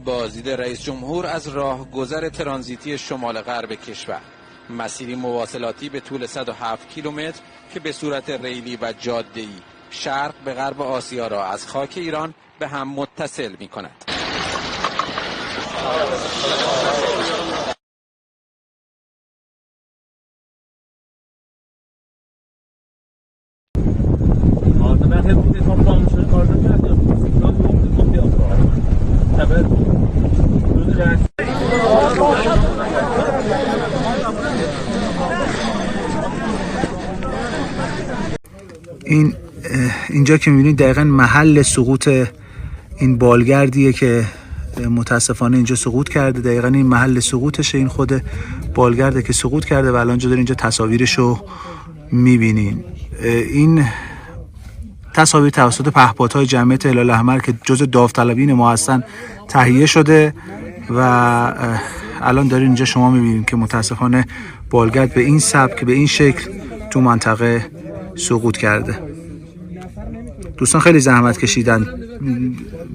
بازدید رئیس جمهور از راهگذر ترانزیتی شمال غرب کشور، مسیری مواصلاتی به طول 107 کیلومتر که به صورت ریلی و جاده‌ای شرق به غرب آسیا را از خاک ایران به هم متصل می‌کند. اینجا که می‌بینید دقیقاً محل سقوط این بالگردیه که متاسفانه اینجا سقوط کرده. دقیقاً این محل سقوطشه، این خود بالگرده که سقوط کرده و الان اینجا تصاویرشو می‌بینیم. این تصاویر توسط پهپادهای جمعیت هلال احمر که جزء داوطلبین ما هستن تهیه شده و الان دارین اینجا شما می‌بینید که متاسفانه بالگرد به این سبک، به این شکل تو منطقه سقوط کرده. دوستان خیلی زحمت کشیدن،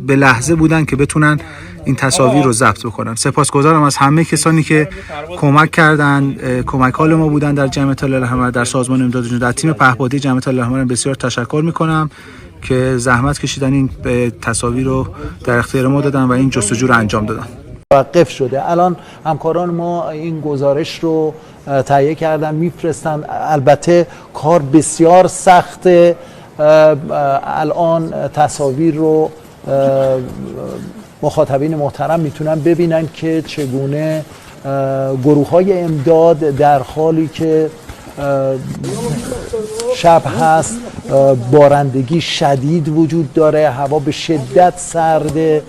به لحظه بودن که بتونن این تصاویر رو ضبط بکنن. سپاسگزارم از همه کسانی که کمک کردن، کمک حال ما بودن در جمعیت هلال احمر، در سازمان امداد جنوب، در تیم پهپادی جمعیت هلال احمر بسیار تشکر میکنم که زحمت کشیدن، این تصاویر رو در اختیار ما دادن و این جستجو رو انجام دادن. توقف شده. الان همکاران ما این گزارش رو تهیه کردن میفرستن. البته کار بسیار سخته. الان تصاویر رو مخاطبین محترم میتونن ببینن که چگونه گروه‌های امداد در حالی که شب هست، بارندگی شدید وجود داره، هوا به شدت سرده.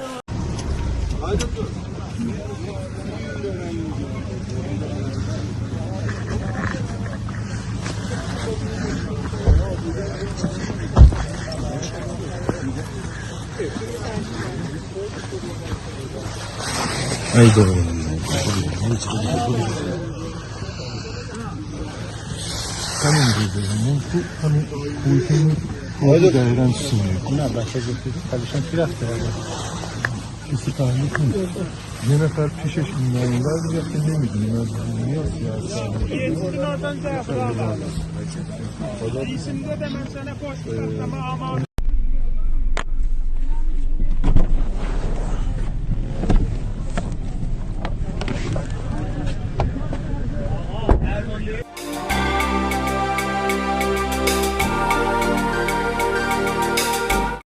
یه نفر پیشش نمیدونم دیگه که نمیدونیم از دنیاست یا از